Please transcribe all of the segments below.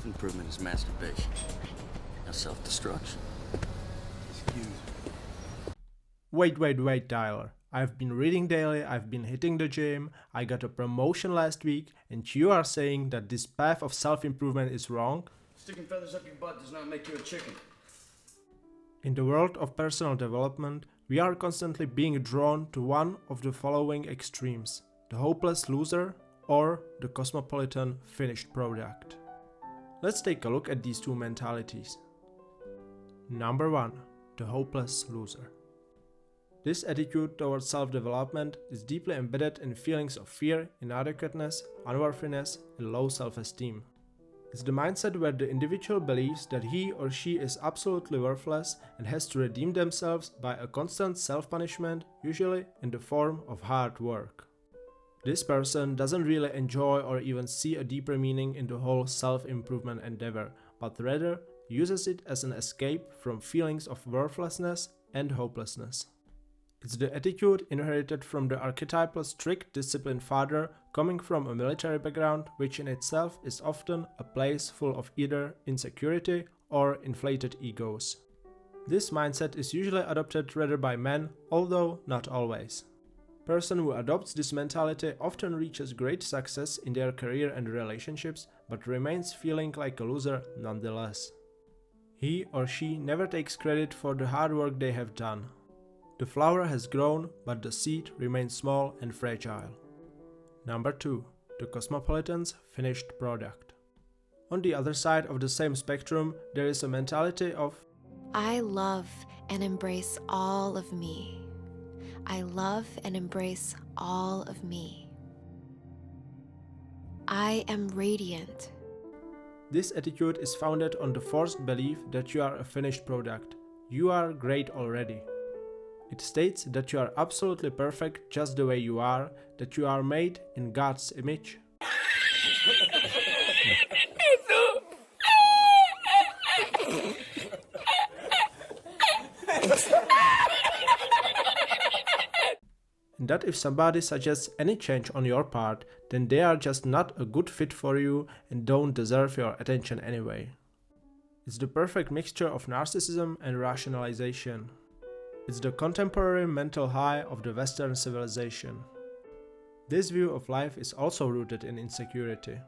Self-improvement is masturbation. Now self-destruction. Excuse me. Wait, Tyler. I've been reading daily, I've been hitting the gym, I got a promotion last week, and you are saying that this path of self-improvement is wrong? Sticking feathers up your butt does not make you a chicken. In the world of personal development, we are constantly being drawn to one of the following extremes: the hopeless loser or the cosmopolitan finished product. Let's take a look at these two mentalities. Number 1. The hopeless loser. This attitude towards self-development is deeply embedded in feelings of fear, inadequateness, unworthiness, and low self-esteem. It's the mindset where the individual believes that he or she is absolutely worthless and has to redeem themselves by a constant self-punishment, usually in the form of hard work. This person doesn't really enjoy or even see a deeper meaning in the whole self-improvement endeavor, but rather uses it as an escape from feelings of worthlessness and hopelessness. It's the attitude inherited from the archetypal strict disciplined father coming from a military background, which in itself is often a place full of either insecurity or inflated egos. This mindset is usually adopted rather by men, although not always. A person who adopts this mentality often reaches great success in their career and relationships, but remains feeling like a loser nonetheless. He or she never takes credit for the hard work they have done. The flower has grown, but the seed remains small and fragile. Number 2. The cosmopolitan's finished product. On the other side of the same spectrum, there is a mentality of I love and embrace all of me. I love and embrace all of me. I am radiant. This attitude is founded on the forced belief that you are a finished product. You are great already. It states that you are absolutely perfect just the way you are, that you are made in God's image. And that if somebody suggests any change on your part, then they are just not a good fit for you and don't deserve your attention anyway. It's the perfect mixture of narcissism and rationalization. It's the contemporary mental high of the Western civilization. This view of life is also rooted in insecurity.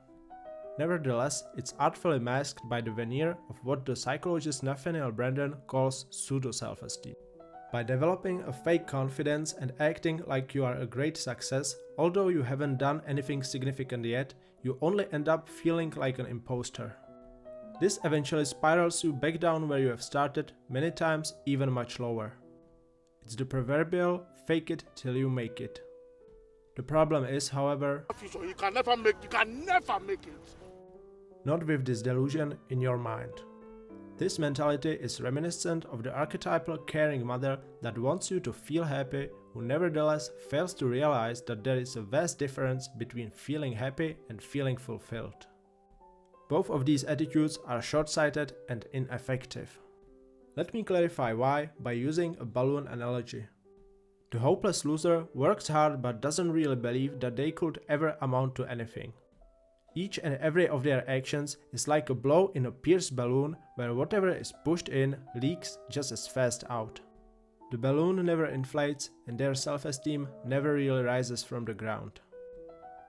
Nevertheless, it's artfully masked by the veneer of what the psychologist Nathaniel Branden calls pseudo-self-esteem. By developing a fake confidence and acting like you are a great success, although you haven't done anything significant yet, you only end up feeling like an imposter. This eventually spirals you back down where you have started, many times even much lower. It's the proverbial fake it till you make it. The problem is, however, you can never make it. Not with this delusion in your mind. This mentality is reminiscent of the archetypal caring mother that wants you to feel happy, who nevertheless fails to realize that there is a vast difference between feeling happy and feeling fulfilled. Both of these attitudes are short-sighted and ineffective. Let me clarify why by using a balloon analogy. The hopeless loser works hard but doesn't really believe that they could ever amount to anything. Each and every of their actions is like a blow in a pierced balloon where whatever is pushed in leaks just as fast out. The balloon never inflates and their self-esteem never really rises from the ground.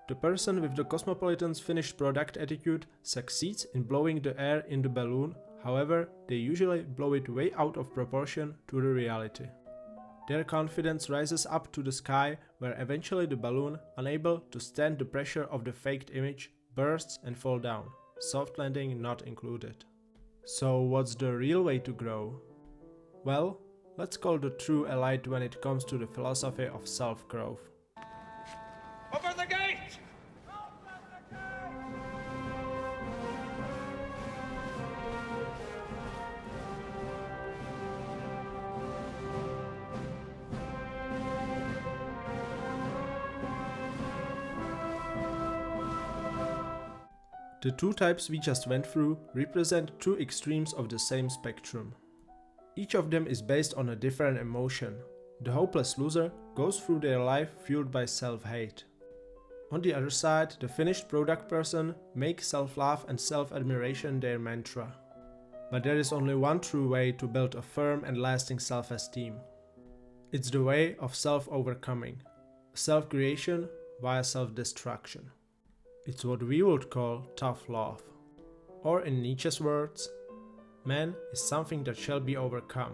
The person with the cosmopolitan's finished product attitude succeeds in blowing the air in the balloon. However, they usually blow it way out of proportion to the reality. Their confidence rises up to the sky, where eventually the balloon, unable to stand the pressure of the faked image, bursts and falls down, soft landing not included. So what's the real way to grow? Well, let's call the true elite when it comes to the philosophy of self-growth. Open the gate! The two types we just went through represent two extremes of the same spectrum. Each of them is based on a different emotion. The hopeless loser goes through their life fueled by self-hate. On the other side, the finished product person makes self-love and self-admiration their mantra. But there is only one true way to build a firm and lasting self-esteem. It's the way of self-overcoming, self-creation via self-destruction. It's what we would call tough love. Or in Nietzsche's words, man is something that shall be overcome.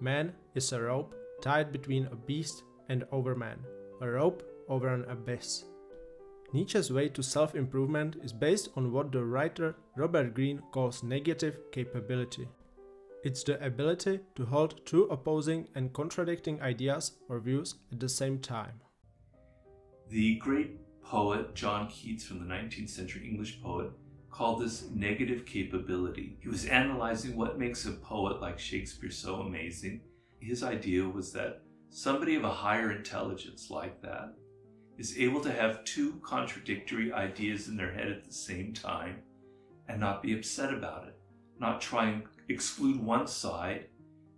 Man is a rope tied between a beast and overman, a rope over an abyss. Nietzsche's way to self-improvement is based on what the writer Robert Greene calls negative capability. It's the ability to hold two opposing and contradicting ideas or views at the same time. The great poet John Keats, from the 19th century English poet, called this negative capability. He was analyzing what makes a poet like Shakespeare so amazing. His idea was that somebody of a higher intelligence like that is able to have two contradictory ideas in their head at the same time and not be upset about it, not try and exclude one side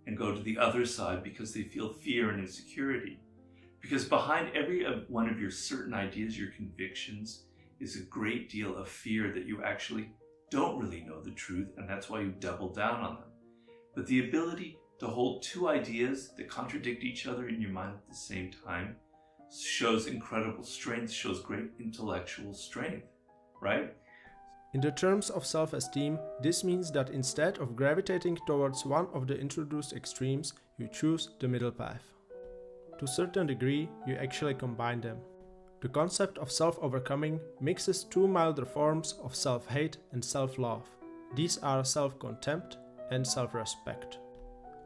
and go to the other side because they feel fear and insecurity. Because behind every one of your certain ideas, your convictions, is a great deal of fear that you actually don't really know the truth, and that's why you double down on them. But the ability to hold two ideas that contradict each other in your mind at the same time shows incredible strength, shows great intellectual strength, right? In the terms of self-esteem, this means that instead of gravitating towards one of the introduced extremes, you choose the middle path. To a certain degree, you actually combine them. The concept of self-overcoming mixes two milder forms of self-hate and self-love. These are self-contempt and self-respect.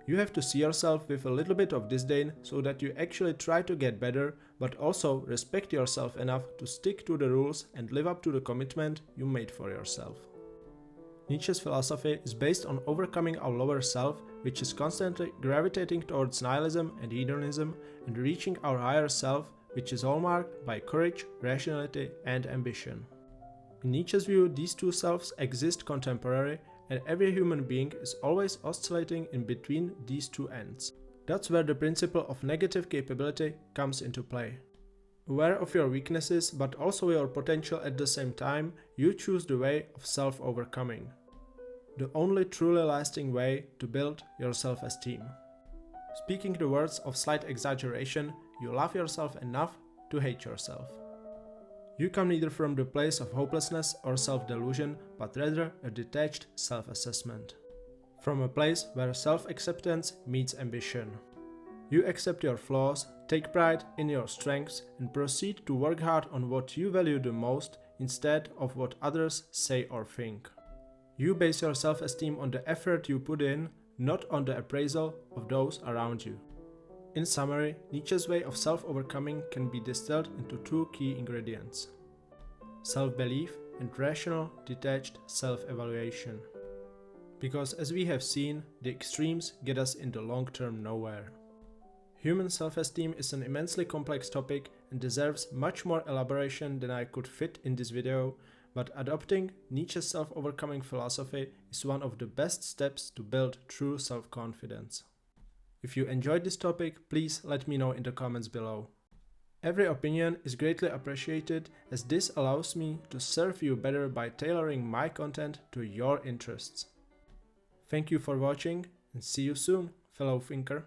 You have to see yourself with a little bit of disdain so that you actually try to get better, but also respect yourself enough to stick to the rules and live up to the commitment you made for yourself. Nietzsche's philosophy is based on overcoming our lower self, which is constantly gravitating towards nihilism and hedonism, and reaching our higher self, which is hallmarked by courage, rationality, and ambition. In Nietzsche's view, these two selves exist contemporarily, and every human being is always oscillating in between these two ends. That's where the principle of negative capability comes into play. Aware of your weaknesses but also your potential at the same time, you choose the way of self-overcoming. The only truly lasting way to build your self-esteem. Speaking the words of slight exaggeration, you love yourself enough to hate yourself. You come neither from the place of hopelessness or self-delusion, but rather a detached self-assessment. From a place where self-acceptance meets ambition. You accept your flaws, take pride in your strengths, and proceed to work hard on what you value the most instead of what others say or think. You base your self-esteem on the effort you put in, not on the appraisal of those around you. In summary, Nietzsche's way of self-overcoming can be distilled into two key ingredients: self-belief and rational, detached self-evaluation. Because as we have seen, the extremes get us in the long-term nowhere. Human self-esteem is an immensely complex topic and deserves much more elaboration than I could fit in this video, but adopting Nietzsche's self-overcoming philosophy is one of the best steps to build true self-confidence. If you enjoyed this topic, please let me know in the comments below. Every opinion is greatly appreciated, as this allows me to serve you better by tailoring my content to your interests. Thank you for watching, and see you soon, fellow thinker.